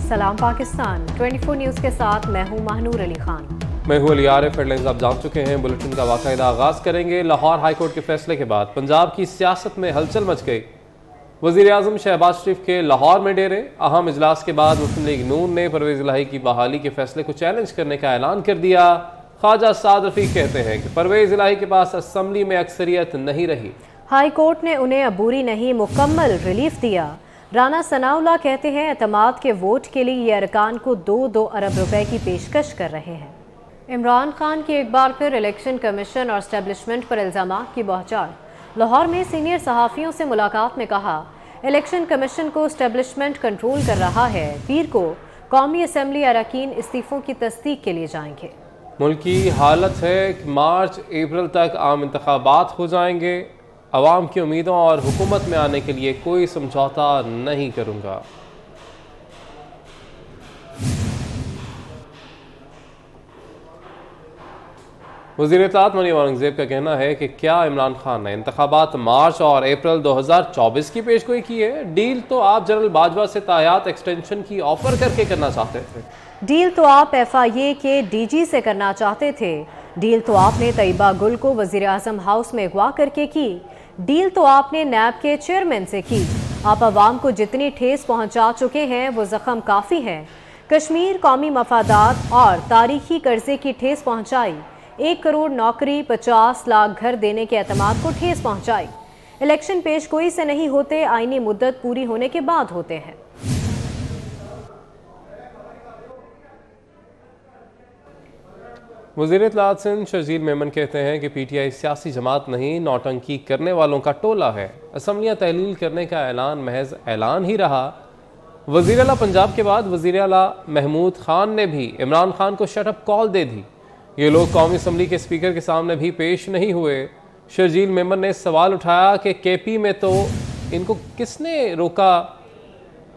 सलाम पाकिस्तान 24 न्यूज़ के साथ मैं हूं महानूर अली खान। मैं हूं अली आरिफ। हेडलाइंस आप जान चुके हैं। बुलेटिन का बाकायदा आगाज़ करेंगे। लाहौर हाईकोर्ट के फैसले के बाद पंजाब की सियासत में हलचल मच गई। वज़ीर आज़म शहबाज शरीफ के लाहौर में डेरे। अहम इजलास के बाद मुस्लिम लीग नून ने परवेज़ इलाही की बहाली के फैसले को चैलेंज करने का ऐलान कर दिया। ख्वाजा साद रफीक कहते हैं कि परवेज़ इलाही के पास असम्बली में अक्सरियत नहीं रही। हाई कोर्ट ने उन्हें अबूरी नहीं मुकम्मल रिलीफ दिया। राना सनाउल्लाह कहते हैं एतमाद के वोट के लिए ये अरकान को 2-2 अरब रुपए की पेशकश कर रहे हैं। इमरान खान की एक बार फिर इलेक्शन कमीशन और एस्टेब्लिशमेंट पर इल्ज़ामात की बौछार। लाहौर में सीनियर सहाफ़ियों से मुलाकात में कहा इलेक्शन कमीशन को एस्टेब्लिशमेंट कंट्रोल कर रहा है। पीर को कौमी असम्बली अरकान इस्तीफ़ों की तस्दीक के लिए जाएंगे। मुल्क की हालत है कि मार्च अप्रैल तक आम इंतखाबात हो जाएंगे। अवाम की उम्मीदों और हुकूमत में आने के लिए कोई समझौता नहीं करूँगा। वज़ीर इत्तलात मरियम औरंगज़ेब का कहना है कि क्या इमरान खान ने इंतखाबात मार्च और अप्रैल 2024 की पेशगोई की है। डील तो आप जनरल बाजवा से तायात एक्सटेंशन की ऑफर करके करना चाहते थे। डील तो आप FIA के DG से करना चाहते थे। डील तो आपने तैयबा गुल को वज़ीर आज़म हाउस में अगवा करके की। डील तो आपने नैब के चेयरमैन से की। आप अवाम को जितनी ठेस पहुंचा चुके हैं वो जख्म काफ़ी है। कश्मीर कौमी मफादात और तारीखी कर्जे की ठेस पहुंचाई। 1 करोड़ नौकरी 50 लाख घर देने के एतमाद को ठेस पहुंचाई। इलेक्शन पेशगोई से नहीं होते, आईनी मुद्दत पूरी होने के बाद होते हैं। वज़ीर इत्तलात सिंध शर्जील मेमन कहते हैं कि PTI सियासी जमात नहीं, नौटंकी करने वालों का टोला है। असम्बलियाँ तहलील करने का ऐलान महज ऐलान ही रहा। वज़ीर आला पंजाब के बाद वज़ीर आला महमूद खान ने भी इमरान खान को शटअप कॉल दे दी। ये लोग कौमी असम्बली के स्पीकर के सामने भी पेश नहीं हुए। शर्जील मेमन ने सवाल उठाया कि KP में तो इनको किसने रोका,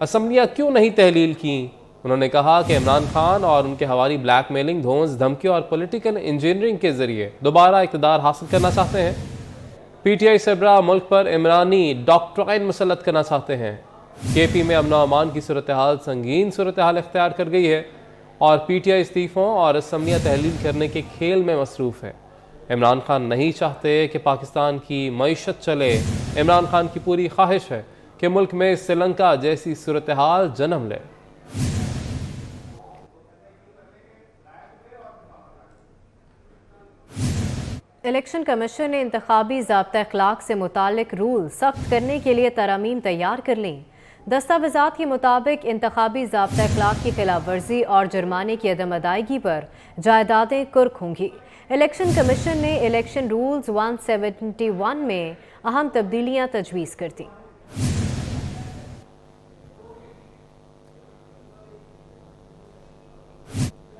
असम्बलियाँ क्यों नहीं तहलील की। उन्होंने कहा कि इमरान खान और उनके हवारी ब्लैकमेलिंग, धौंस, धमकी और पॉलिटिकल इंजीनियरिंग के जरिए दोबारा इक़्तिदार हासिल करना चाहते हैं। PTI सरबराह मुल्क पर इमरानी डॉक्ट्राइन मुसल्लत करना चाहते हैं। KP में अमन अमान की सूरत हाल संगीन सूरत हाल इख्तियार कर गई है और PTI इस्तीफ़ों और असम्बलियाँ तहलील करने के खेल में मसरूफ़ है। इमरान खान नहीं चाहते कि पाकिस्तान की मईशत चले। इमरान खान की पूरी ख्वाहिश है कि मुल्क में श्रीलंका जैसी सूरत हाल जन्म ले। इलेक्शन कमीशन ने इंतखाबी ज़ाब्ता अखलाक से मुतालिक रूल सख्त करने के लिए तरामीम तैयार कर लीं। दस्तावेज़ात के मुताबिक इंतखाबी ज़ाब्ता अखलाक की खिलाफ वर्जी और जुर्माने की अदम अदायगी पर जायदादें कुर्क होंगी। इलेक्शन कमीशन ने इलेक्शन रूल्स 171 में अहम तब्दीलियाँ तजवीज़ कर दी।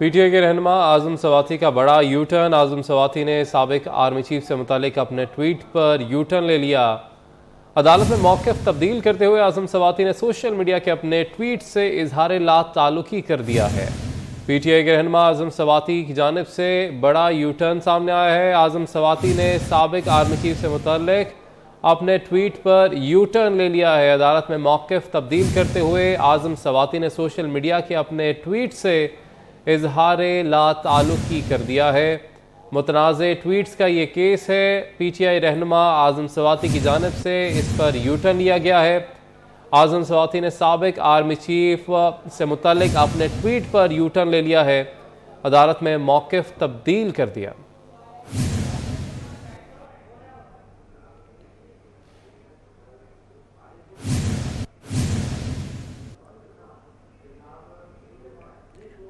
PTI के रहनुमा आज़म सवाती का बड़ा यू टर्न। आज़म सवाती ने साबिक आर्मी चीफ से मुतालिक अपने ट्वीट पर यू टर्न ले लिया। अदालत में मौक़िफ़ तब्दील करते हुए आज़म सवाती ने सोशल मीडिया के अपने ट्वीट से इजहार ला ताल्लुकी कर दिया है। PTI के रहनुमा आज़म सवाती की जानिब से बड़ा यू टर्न सामने आया है। आज़म सवाती ने साबिक आर्मी चीफ से मुतालिक अपने ट्वीट पर यू टर्न ले लिया है। अदालत में मौक़िफ़ तब्दील करते हुए आज़म सवाती ने सोशल मीडिया के अपने ट्वीट से इजहार ला ताल्लुकी कर दिया है। मुतनाज़े ट्वीट्स का ये केस है। PTI रहनुमा आज़म सवाती की जानिब से इस पर यू टर्न लिया गया है। आज़म सवाती ने साबिक आर्मी चीफ से मुतालिक अपने ट्वीट पर यू टर्न ले लिया है। अदालत में मौक़िफ़ तब्दील कर दिया।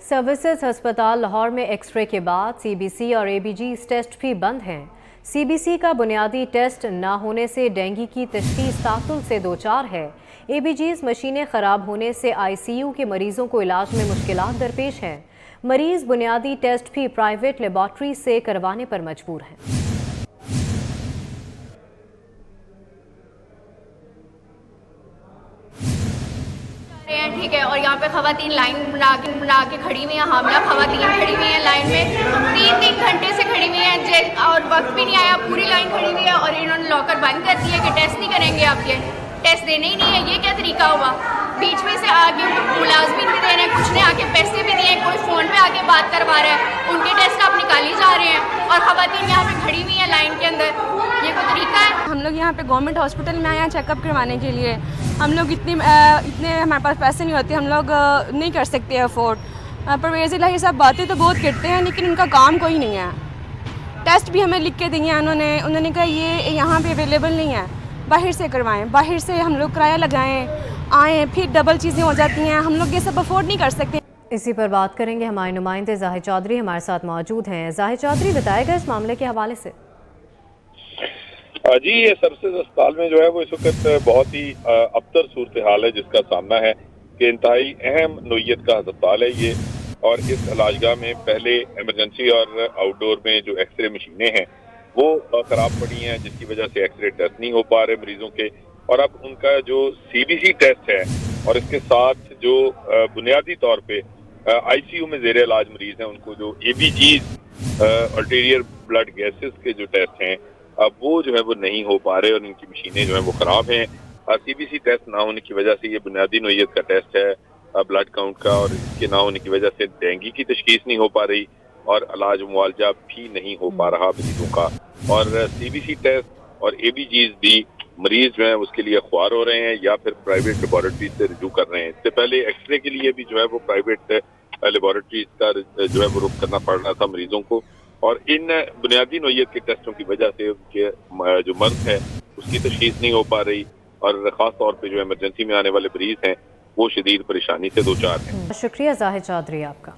सर्विसेज अस्पताल लाहौर में एक्सरे के बाद CBC और ABGs टेस्ट भी बंद हैं। CBC का बुनियादी टेस्ट न होने से डेंगू की तशख़ीस तातुल से दो चार है। ABGs मशीनें ख़राब होने से ICU के मरीजों को इलाज में मुश्किलात दरपेश हैं। मरीज बुनियादी टेस्ट भी प्राइवेट लेबॉर्ट्री से करवाने पर मजबूर हैं। ठीक है, और यहाँ पे खवातीन लाइन बना के खड़ी हुई हैं। हामला खवातीन खड़ी हुई हैं लाइन में, 3 घंटे से खड़ी हुई हैं और वक्त भी नहीं आया, पूरी लाइन खड़ी हुई है और इन्होंने लॉकर बंद कर दिया कि टेस्ट नहीं करेंगे, आप ये टेस्ट देने ही नहीं है। ये क्या तरीका हुआ? बीच में से आगे मुलाजमीन भी दे रहे हैं, आके बात करवा रहा है, उनके टेस्ट आप निकाली जा रहे हैं और खवातीन यहाँ पे खड़ी हुई हैं लाइन के अंदर। ये कोई तरीका है? हम लोग यहाँ पे गवर्नमेंट हॉस्पिटल में आए हैं चेकअप करवाने के लिए। हम लोग इतने हमारे पास पैसे नहीं होते, हम लोग नहीं कर सकते अफोर्ड। परवेज़ इलाही साहब बातें तो बहुत करते हैं लेकिन उनका काम कोई नहीं है। टेस्ट भी हमें लिख के दिए हैं उन्होंने कहा ये यहाँ पे अवेलेबल नहीं है, बाहर से करवाएं। बाहर से हम लोग किराया लगाएं आएँ, फिर डबल चीज़ें हो जाती हैं, हम लोग ये सब अफोर्ड नहीं कर सकते। इसी पर बात करेंगे, हमारे नुमाइंदे जाहिद चौधरी हमारे साथ मौजूद हैं। जाहिद चौधरी, बताएगा इस मामले के हवाले से। जी, ये सर्विसेज अस्पताल में जो है वो इस वक्त बहुत ही अबतर सूरत हाल है जिसका सामना है कि इंतहाई अहम नोयत का अस्पताल है ये, और इस इलाजगाह में पहले इमरजेंसी और आउटडोर में जो एक्सरे मशीनें हैं वो खराब पड़ी हैं, जिसकी वजह से एक्सरे टेस्ट नहीं हो पा रहे मरीजों के। और अब उनका जो CBC टेस्ट है और इसके साथ जो बुनियादी तौर पे ICU में जेर इलाज मरीज हैं उनको जो ABGs अल्टीरियर ब्लड गैसेस के जो टेस्ट हैं अब वो जो है वो नहीं हो पा रहे और इनकी मशीनें जो है वो खराब हैं। CBC टेस्ट ना होने की वजह से ये बुनियादी नोयत का टेस्ट है ब्लड काउंट का, और इसके ना होने की वजह से डेंगू की तशखीस नहीं हो पा रही और इलाज मुआवजा भी नहीं हो पा रहा मरीजों का। और CBC टेस्ट और ABGs भी मरीज जो है उसके लिए ख्वार हो रहे हैं या फिर प्राइवेट लेबोरेटरीज से रिजू कर रहे हैं। इससे पहले एक्सरे के लिए भी जो है वो प्राइवेट लेबोरेटरीज का जो है वो रुख करना पड़ रहा था मरीजों को, और इन बुनियादी नोयत के टेस्टों की वजह से उनके जो मर्ज है उसकी तशखीस नहीं हो पा रही, और खास तौर पे जो इमरजेंसी में आने वाले मरीज हैं वो शदीद परेशानी से दो चार हैं। शुक्रिया जाहिद चौधरी आपका।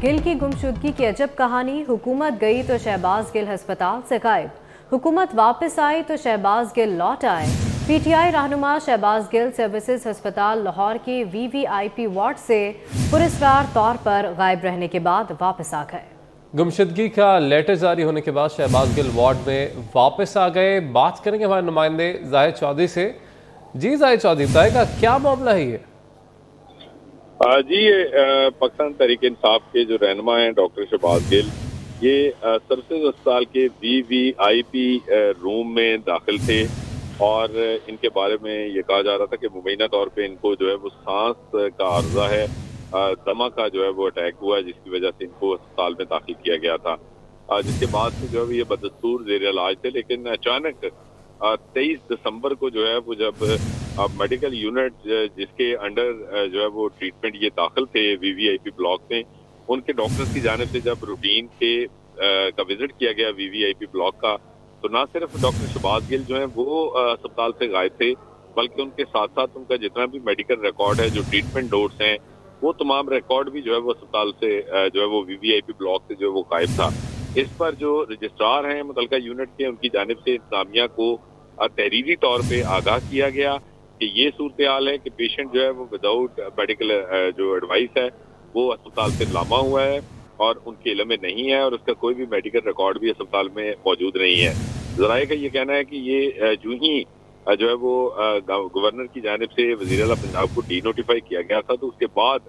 गिल की गुमशुदगी की अजब कहानी, हुकूमत गई तो शहबाज गिल अस्पताल से गायब, हुकूमत वापस आई तो शहबाज गिल लौट आए। PTI रहनुमा शहबाज गिल सर्विसेज अस्पताल लाहौर की VVIP वार्ड से पुरस्कार तौर पर गायब रहने के बाद वापस आ गए। गुमशुदगी का लेटर जारी होने के बाद शहबाज गिल वार्ड में वापस आ गए। बात करेंगे हमारे नुमाइंदे जाहिद चौधरी से। जी जाहिद चौधरी, बताएगा क्या मामला है ये? जी, ये पाकिस्तान तहरीक इंसाफ के जो रहनुमा हैं डॉक्टर शहबाज गिल, ये सर्विसेज अस्पताल के VVIP रूम में दाखिल थे और इनके बारे में ये कहा जा रहा था कि मुबैना तौर पे इनको जो है वो सांस का आर्जा है, दमा का जो है वो अटैक हुआ है, जिसकी वजह से इनको अस्पताल में दाखिल किया गया था। जिसके बाद से जो है ये बदस्तूर जेर इलाज थे, लेकिन अचानक 23 दिसंबर को जो है वो जब मेडिकल यूनिट जिसके अंडर जो है वो ट्रीटमेंट ये दाखिल थे VVIP ब्लॉक में, उनके डॉक्टर्स की जानिब से जब रूटीन के का विजिट किया गया VVIP ब्लॉक का, तो ना सिर्फ डॉक्टर शहबाज गिल जो है वो अस्पताल से गायब थे, बल्कि उनके साथ साथ उनका जितना भी मेडिकल रिकॉर्ड है, जो ट्रीटमेंट नोट्स हैं, वो तमाम रिकॉर्ड भी जो है वो अस्पताल से जो है वो VVIP ब्लॉक से जो है वो गायब था। इस पर जो रजिस्ट्रार हैं मुतलका यूनिट के, उनकी जानिब से इंतजामिया को तहरीरी तौर पे आगाह किया गया कि ये सूरत हाल है कि पेशेंट जो है वो विदाउट मेडिकल जो एडवाइस है वो अस्पताल से लामा हुआ है और उनके इल्म में नहीं है, और उसका कोई भी मेडिकल रिकॉर्ड भी अस्पताल में मौजूद नहीं है। ज़राए का ये कहना है कि ये जो ही जो है वो गवर्नर की जानिब से वज़ीर आला पंजाब को डीनोटिफाई किया गया था, तो उसके बाद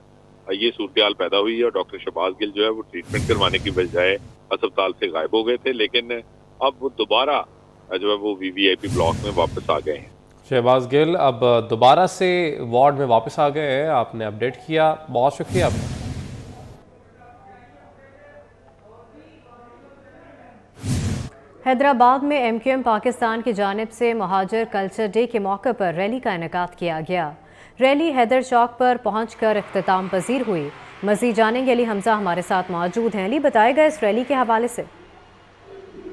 ये सूरत हाल पैदा हुई है और डॉक्टर शहबाज गिल जो है वो ट्रीटमेंट करवाने की बजाय अस्पताल से गायब हो गए थे, लेकिन अब वो दोबारा जो है वो VVIP ब्लॉक में वापस आ गए हैं। शहबाज गिल अब दोबारा से वार्ड में वापस आ गए हैं, आपने अपडेट किया, बहुत शुक्रिया आपका। हैदराबाद में MQM पाकिस्तान की जानिब से महाजर कल्चर डे के मौके पर रैली का इनेकाद किया गया। रैली हैदर चौक पर पहुंचकर इख्तिताम पजीर हुई। मज़ीद जानेंगे, अली हमजा हमारे साथ मौजूद हैं। अली, बताएगा इस रैली के हवाले से।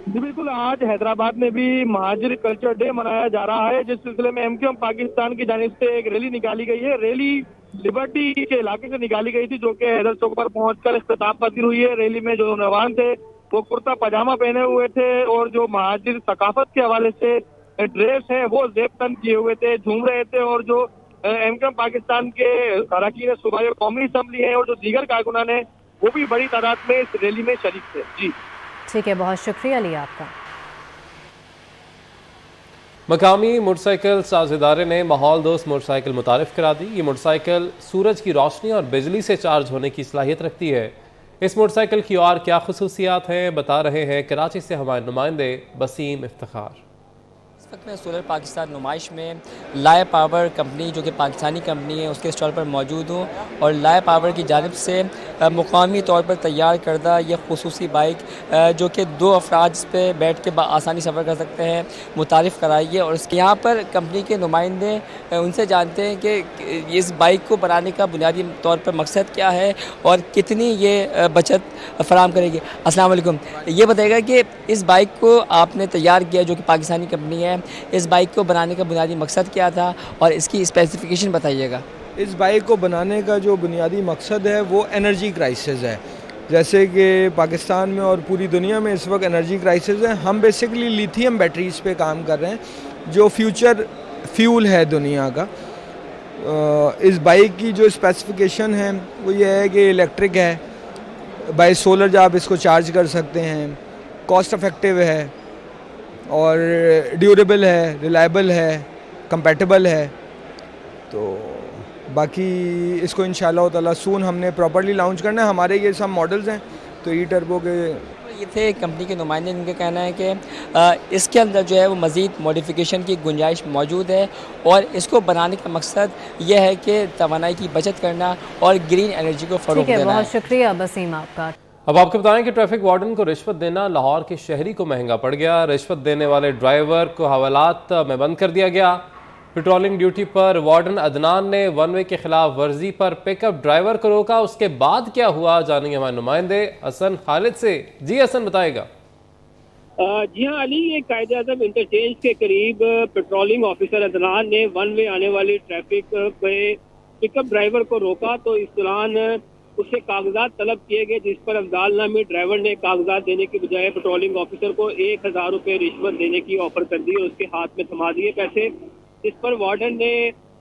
जी बिल्कुल, आज हैदराबाद में भी महाजिर कल्चर डे मनाया जा रहा है, जिस सिलसिले में MQM पाकिस्तान की जानिब से एक रैली निकाली गई है। रैली लिबर्टी के इलाके से निकाली गई थी, जो कि हैदर चौक पर पहुंचकर इख्तिताम पजीर हुई है। रैली में जो नौजवान थे वो कुर्ता पजामा पहने हुए थे और जो महाजिर सकाफत के हवाले से ड्रेस है वो जेब तन किए हुए थे, झूम रहे थे। और जो MQM पाकिस्तान के अरकान सूबाई कौमी असम्बली है और जो दीगर कारकुनान है वो भी बड़ी तादाद में इस रैली में शरीक थे। जी ठीक है, बहुत शुक्रिया अली आपका। मकामी मोटरसाइकिल साज इदारे ने माहौल दोस्त मोटरसाइकिल मुतारिफ करा दी। ये मोटरसाइकिल सूरज की रोशनी और बिजली से चार्ज होने की सलाहियत रखती है। इस मोटरसाइकिल की और क्या खुसूसियात हैं, बता रहे हैं कराची से हमारे नुमाइंदे बसीम इफ्तिखार। वक्त मैं सोलर पाकिस्तान नुमाइश में लाय पावर कंपनी जो कि पाकिस्तानी कंपनी है उसके स्टॉल पर मौजूद हूँ और लाय पावर की जानिब से मुकामी तौर पर तैयार करदा ये खुसूसी बाइक जो कि 2 अफराद इस पर बैठ के आसानी सफ़र कर सकते हैं मुतारिफ़ कराइए। और इसके यहाँ पर कंपनी के नुमाइंदे उनसे जानते हैं कि इस बाइक को बनाने का बुनियादी तौर पर मकसद क्या है और कितनी ये बचत फराहम करेगी। अस्सलाम वालेकुम, ये बताइएगा कि इस बाइक को आपने तैयार किया जो कि पाकिस्तानी कंपनी है, इस बाइक को बनाने का बुनियादी मकसद क्या था और इसकी स्पेसिफिकेशन बताइएगा। इस बाइक को बनाने का जो बुनियादी मकसद है वो एनर्जी क्राइसिस है। जैसे कि पाकिस्तान में और पूरी दुनिया में इस वक्त एनर्जी क्राइसिस है। हम बेसिकली लिथियम बैटरीज़ पे काम कर रहे हैं जो फ्यूचर फ्यूल है दुनिया का। इस बाइक की जो स्पेसिफिकेशन है वो ये है कि इलेक्ट्रिक है, बाय सोलर आप इसको चार्ज कर सकते हैं, कॉस्ट इफेक्टिव है और ड्यूरेबल है, रिलायबल है, कंपैटिबल है। तो बाकी इसको इंशाल्लाह ताला सून हमने प्रॉपर्ली लॉन्च करना है। हमारे ये सब मॉडल्स हैं तो ई टर्बो के ये थे कंपनी के नुमाइंदे, इनका कहना है कि इसके अंदर जो है वो मज़ीद मॉडिफिकेशन की गुंजाइश मौजूद है और इसको बनाने का मकसद यह है कि तवानाई की बचत करना और ग्रीन एनर्जी को फ़रोग़ देना है। बहुत शुक्रिया बसीम आपका। अब आपको बताएं कि ट्रैफिक वार्डन को रिश्वत देना लाहौर के शहरी को महंगा पड़ गया। रिश्वत देने वाले ड्राइवर को हवालात में बंद कर दिया गया। पेट्रोलिंग ड्यूटी पर वार्डन अदनान ने वन वे के खिलाफ वर्जी पर पिकअप ड्राइवर को रोका। उसके बाद क्या हुआ जानेंगे हमारे नुमाइंदे हसन खालिद से। जी हसन, बताएगा। जी हाँ अली, ये कायदे आज़म इंटरचेंज के करीब पेट्रोलिंग ऑफिसर अदनान ने वन वे आने वाली ट्रैफिक पे पिकअप ड्राइवर को रोका तो इस दौरान उससे कागजात तलब किए गए, जिस पर अफजाल नामी ड्राइवर ने कागजात देने की बजाय पेट्रोलिंग ऑफिसर को 1000 रुपये रिश्वत देने की ऑफर कर दी और उसके हाथ में थमा दिए पैसे। इस पर वार्डन ने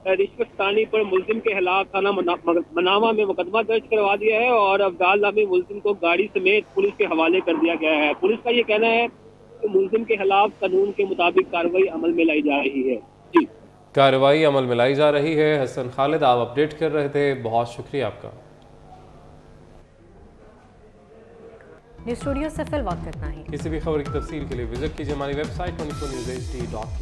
रिश्वततानी पर मुल्जिम के खिलाफ थाना मनावा में मुकदमा दर्ज करवा दिया है और अफजाल नामी मुल्जिम को गाड़ी समेत पुलिस के हवाले कर दिया गया है। पुलिस का ये कहना है कि मुल्जिम के खिलाफ कानून के मुताबिक कार्रवाई अमल में लाई जा रही है। जी, कार्रवाई अमल में लाई जा रही है। हसन खालिद, आप अपडेट कर रहे थे, बहुत शुक्रिया आपका। न्यूज़ स्टूडियो से फिलहाल इतना ही। किसी भी खबर की तफसील के लिए विजिट कीजिए हमारी वेबसाइट 24newshd.com।